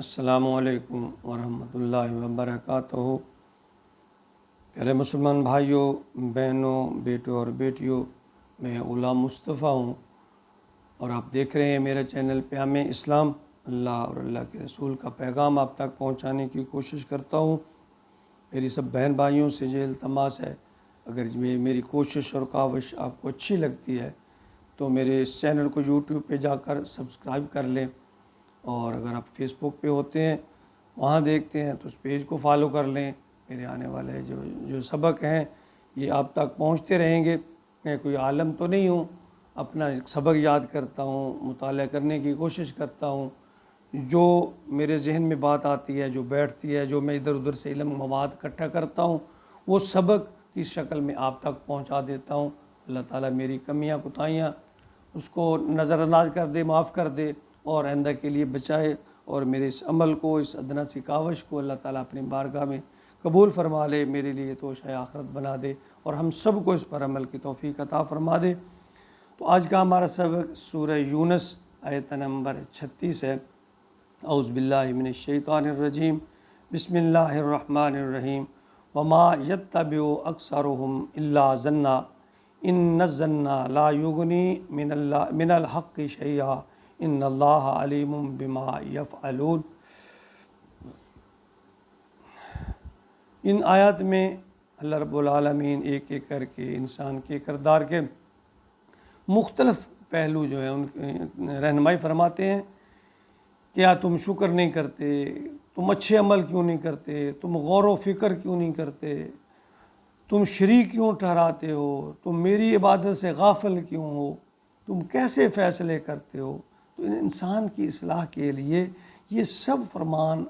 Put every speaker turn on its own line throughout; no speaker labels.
السلام علیکم ورحمۃ اللہ وبرکاتہ۔ پیارے مسلمان بھائیوں، بہنوں، بیٹوں اور بیٹیوں، میں غلام مصطفیٰ ہوں اور آپ دیکھ رہے ہیں میرا چینل پیام اسلام۔ اللہ اور اللہ کے رسول کا پیغام آپ تک پہنچانے کی کوشش کرتا ہوں۔ میری سب بہن بھائیوں سے یہ التماس ہے، اگر میری کوشش اور کاوش آپ کو اچھی لگتی ہے تو میرے اس چینل کو یوٹیوب پہ جا کر سبسکرائب کر لیں، اور اگر آپ فیس بک پہ ہوتے ہیں وہاں دیکھتے ہیں تو اس پیج کو فالو کر لیں۔ میرے آنے والے جو سبق ہیں یہ آپ تک پہنچتے رہیں گے۔ میں کوئی عالم تو نہیں ہوں، اپنا سبق یاد کرتا ہوں، مطالعہ کرنے کی کوشش کرتا ہوں، جو میرے ذہن میں بات آتی ہے، جو بیٹھتی ہے، جو میں ادھر ادھر سے علم مواد اکٹھا کرتا ہوں، وہ سبق کی شکل میں آپ تک پہنچا دیتا ہوں۔ اللہ تعالیٰ میری کمیاں کوتاہیاں اس کو نظر انداز کر دے، معاف کر دے، اور آئندہ کے لیے بچائے، اور میرے اس عمل کو، اس ادنا سی کاوش کو اللہ تعالیٰ اپنی بارگاہ میں قبول فرما لے، میرے لیے توشہ آخرت بنا دے، اور ہم سب کو اس پر عمل کی توفیق عطا فرما دے۔ تو آج کا ہمارا سبق سورہ یونس آیت نمبر 36 ہے۔ اعوذ باللہ من الشیطان الرجیم، بسم اللہ الرحمن الرحیم۔ وما یتبع اکثرهم الا ظنا ان الظن لا یغنی من الحق شیئا ان اللہ علیم بما یفعلون۔ ان آیات میں اللہ رب العالمین ایک ایک کر کے انسان کے کردار کے مختلف پہلو جو ہیں ان کی رہنمائی فرماتے ہیں۔ کیا تم شکر نہیں کرتے؟ تم اچھے عمل کیوں نہیں کرتے؟ تم غور و فکر کیوں نہیں کرتے؟ تم شریک کیوں ٹھہراتے ہو؟ تم میری عبادت سے غافل کیوں ہو؟ تم کیسے فیصلے کرتے ہو؟ تو انسان کی اصلاح کے لیے یہ سب فرمان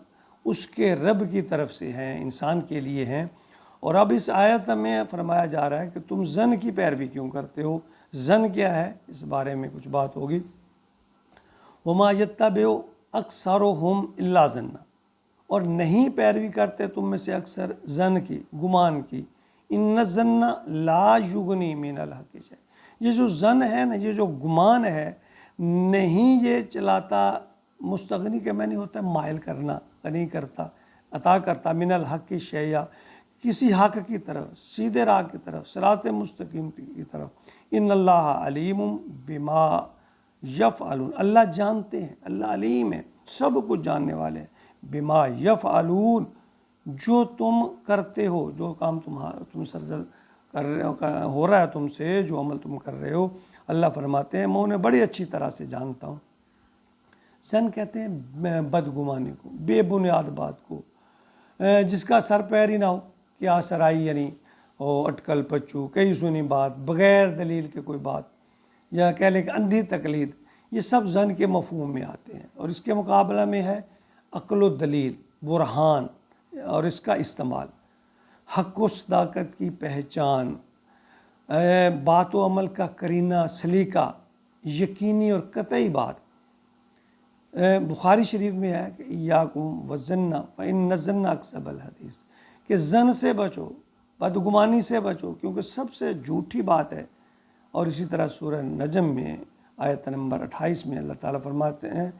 اس کے رب کی طرف سے ہیں، انسان کے لیے ہیں۔ اور اب اس آیت میں فرمایا جا رہا ہے کہ تم ظن کی پیروی کیوں کرتے ہو؟ ظن کیا ہے، اس بارے میں کچھ بات ہوگی۔ وما یتبع اکثرهم الا ظنا، اور نہیں پیروی کرتے تم میں سے اکثر ظن کی، گمان کی۔ ان الظن لا یغنی من الحق شیئا، یہ جو ظن ہے نا، یہ جو گمان ہے، نہیں یہ چلاتا، مستغنی کے معنی ہوتا ہے مائل کرنا، غنی کرتا، عطا کرتا، من الحق شیئا، کسی حق کی طرف، سیدھے راہ کی طرف، صراط مستقیم کی طرف۔ ان اللہ علیم بما یفعلون، اللہ جانتے ہیں، اللہ علیم ہے، سب کچھ جاننے والے ہیں۔ بما یفعلون، جو تم کرتے ہو، جو کام تم سرزد کر رہے ہو رہا ہے تم سے، جو عمل تم کر رہے ہو، اللہ فرماتے ہیں میں انہیں بڑی اچھی طرح سے جانتا ہوں۔ ظن کہتے ہیں بدگمانی کو، بے بنیاد بات کو، جس کا سر پیر ہی نہ ہو، کیا سرائی یعنی اٹکل پچو، کئی سنی بات، بغیر دلیل کے کوئی بات، یا کہہ لیں کہ اندھی تقلید، یہ سب ظن کے مفہوم میں آتے ہیں۔ اور اس کے مقابلہ میں ہے عقل و دلیل، برہان، اور اس کا استعمال، حق و صداقت کی پہچان، بات و عمل کا قرینہ، سلیقہ، یقینی اور قطعی بات۔ بخاری شریف میں ہے کہ ایاکم والظن فإن الظن اکذب الحدیث، کہ ظن سے بچو، بدگمانی سے بچو، کیونکہ سب سے جھوٹی بات ہے۔ اور اسی طرح سورہ نجم میں آیت نمبر 28 میں اللہ تعالیٰ فرماتے ہیں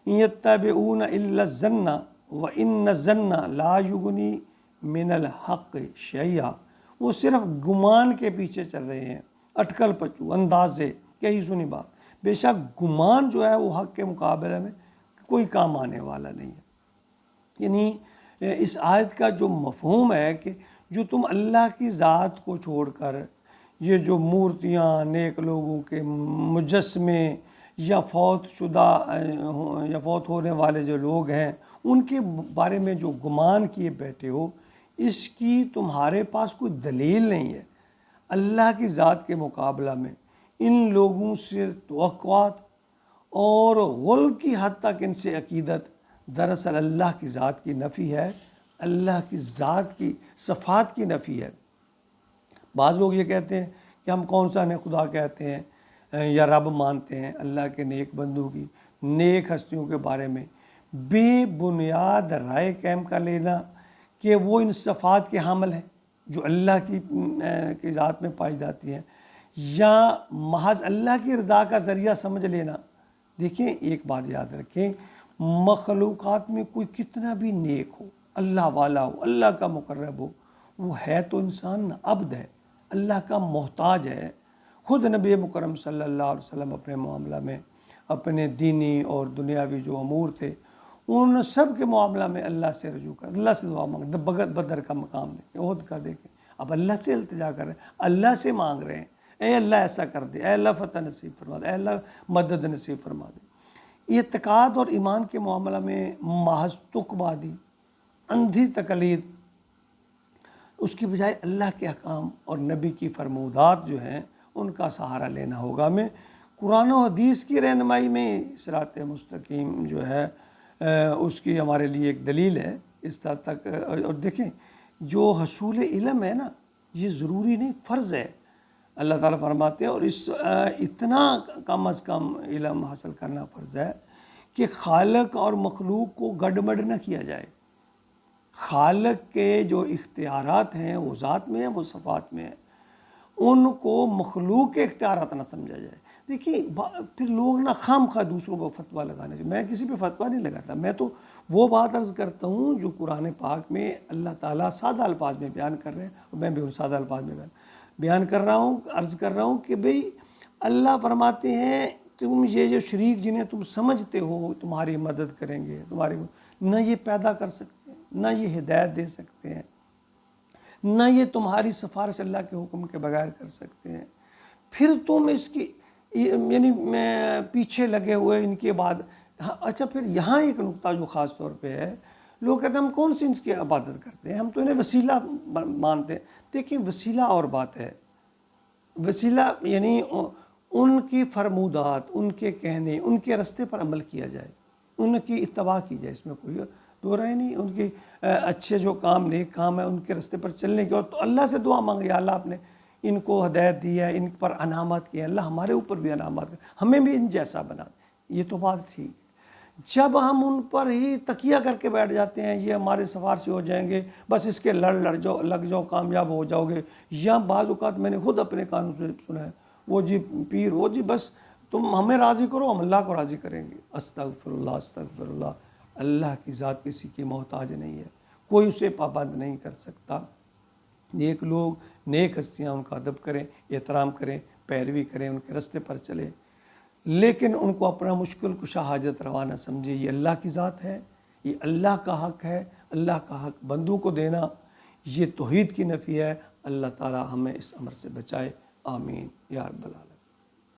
ان یتبعون الا الظن وان الظن لا یغنی من الحق شیئا، وہ صرف گمان کے پیچھے چل رہے ہیں، اٹکل پچو، اندازے، کہی سنی بات۔ بے شک گمان جو ہے وہ حق کے مقابلے میں کوئی کام آنے والا نہیں ہے۔ یعنی اس آیت کا جو مفہوم ہے کہ جو تم اللہ کی ذات کو چھوڑ کر یہ جو مورتیاں، نیک لوگوں کے مجسمے، یا فوت شدہ یا فوت ہونے والے جو لوگ ہیں ان کے بارے میں جو گمان کیے بیٹھے ہو، اس کی تمہارے پاس کوئی دلیل نہیں ہے۔ اللہ کی ذات کے مقابلہ میں ان لوگوں سے توقعات اور غلو کی حد تک ان سے عقیدت دراصل اللہ کی ذات کی نفی ہے، اللہ کی ذات کی صفات کی نفی ہے۔ بعض لوگ یہ کہتے ہیں کہ ہم کون سا خدا کہتے ہیں یا رب مانتے ہیں اللہ کے نیک بندوں کی، نیک ہستیوں کے بارے میں بے بنیاد رائے قائم کر لینا کہ وہ ان صفات کے حامل ہیں جو اللہ کی ذات میں پائی جاتی ہیں، یا محض اللہ کی رضا کا ذریعہ سمجھ لینا۔ دیکھیں ایک بات یاد رکھیں، مخلوقات میں کوئی کتنا بھی نیک ہو، اللہ والا ہو، اللہ کا مقرب ہو، وہ ہے تو انسان عبد ہے، اللہ کا محتاج ہے۔ خود نبی مکرم صلی اللہ علیہ وسلم اپنے معاملہ میں، اپنے دینی اور دنیاوی جو امور تھے، ان سب کے معاملہ میں اللہ سے رجوع کر، اللہ سے دعا مانگ، بدر کا مقام دیکھیں، عہد کا دیکھیں، اب اللہ سے التجا کر رہے ہیں، اللہ سے مانگ رہے ہیں، اے اللہ ایسا کر دے، اے اللہ فتح نصیب فرما دے، اے اللہ مدد نصیب فرما دے۔ اعتقاد اور ایمان کے معاملہ میں محض تقبادی، اندھی تقلید، اس کی بجائے اللہ کے احکام اور نبی کی فرمودات جو ہیں ان کا سہارا لینا ہوگا۔ ہمیں قرآن و حدیث کی رہنمائی میں صراط مستقیم جو ہے اس کی ہمارے لیے ایک دلیل ہے اس حد تک۔ اور دیکھیں جو حصول علم ہے نا، یہ ضروری نہیں، فرض ہے۔ اللہ تعالیٰ فرماتے ہیں اور اتنا کم از کم علم حاصل کرنا فرض ہے کہ خالق اور مخلوق کو گڑبڑ نہ کیا جائے۔ خالق کے جو اختیارات ہیں وہ ذات میں ہیں، وہ صفات میں ہیں، ان کو مخلوق کے اختیارات نہ سمجھا جائے۔ دیکھیے پھر لوگ نہ خام خواہ دوسروں کو فتویٰ لگانے چاہیے، میں کسی پہ فتویٰ نہیں لگاتا، میں تو وہ بات عرض کرتا ہوں جو قرآن پاک میں اللہ تعالیٰ سادہ الفاظ میں بیان کر رہے ہیں، اور میں بھی ان سادہ الفاظ میں بیان کر رہا ہوں، عرض کر رہا ہوں کہ بھئی اللہ فرماتے ہیں تم یہ جو شریک جنہیں تم سمجھتے ہو تمہاری مدد کریں گے، نہ یہ پیدا کر سکتے ہیں، نہ یہ ہدایت دے سکتے ہیں، نہ یہ تمہاری سفارش اللہ کے حکم کے بغیر کر سکتے ہیں، پھر تم اس کی یعنی میں پیچھے لگے ہوئے ان کے بعد۔ اچھا پھر یہاں ایک نقطہ جو خاص طور پہ ہے، لوگ کہتے ہیں ہم کون سی ان کی عبادت کرتے ہیں، ہم تو انہیں وسیلہ مانتے ہیں۔ دیکھیں وسیلہ اور بات ہے، وسیلہ یعنی ان کی فرمودات، ان کے کہنے، ان کے رستے پر عمل کیا جائے، ان کی اتباع کی جائے، اس میں کوئی دو رائے نہیں۔ ان کی اچھے جو کام نیک کام ہے ان کے رستے پر چلنے کے، اور تو اللہ سے دعا مانگے، یا اللہ آپ نے ان کو ہدایت دی ہے، ان پر انعامات کیے ہیں، اللہ ہمارے اوپر بھی انعامات کر، ہمیں بھی ان جیسا بنا دے۔ یہ تو بات ٹھیک ہے۔ جب ہم ان پر ہی تکیہ کر کے بیٹھ جاتے ہیں، یہ ہمارے سفارشی ہو جائیں گے، بس اس کے لڑ جاؤ، لگ جاؤ، کامیاب ہو جاؤ گے، یا بعض اوقات میں نے خود اپنے کانوں سے سنا ہے، وہ جی پیر، وہ جی بس تم ہمیں راضی کرو ہم اللہ کو راضی کریں گے۔ استغفر اللہ، استغفر اللہ۔ اللہ کی ذات کسی کی محتاج نہیں ہے، کوئی اسے پابند نہیں کر سکتا۔ نیک لوگ، نیک ہستیاں، ان کا ادب کریں، احترام کریں، پیروی کریں، ان کے رستے پر چلیں، لیکن ان کو اپنا مشکل کشا حاجت روا نہ سمجھے۔ یہ اللہ کی ذات ہے، یہ اللہ کا حق ہے، اللہ کا حق بندوں کو دینا یہ توحید کی نفی ہے۔ اللہ تعالی ہمیں اس امر سے بچائے، آمین یا رب العالمین۔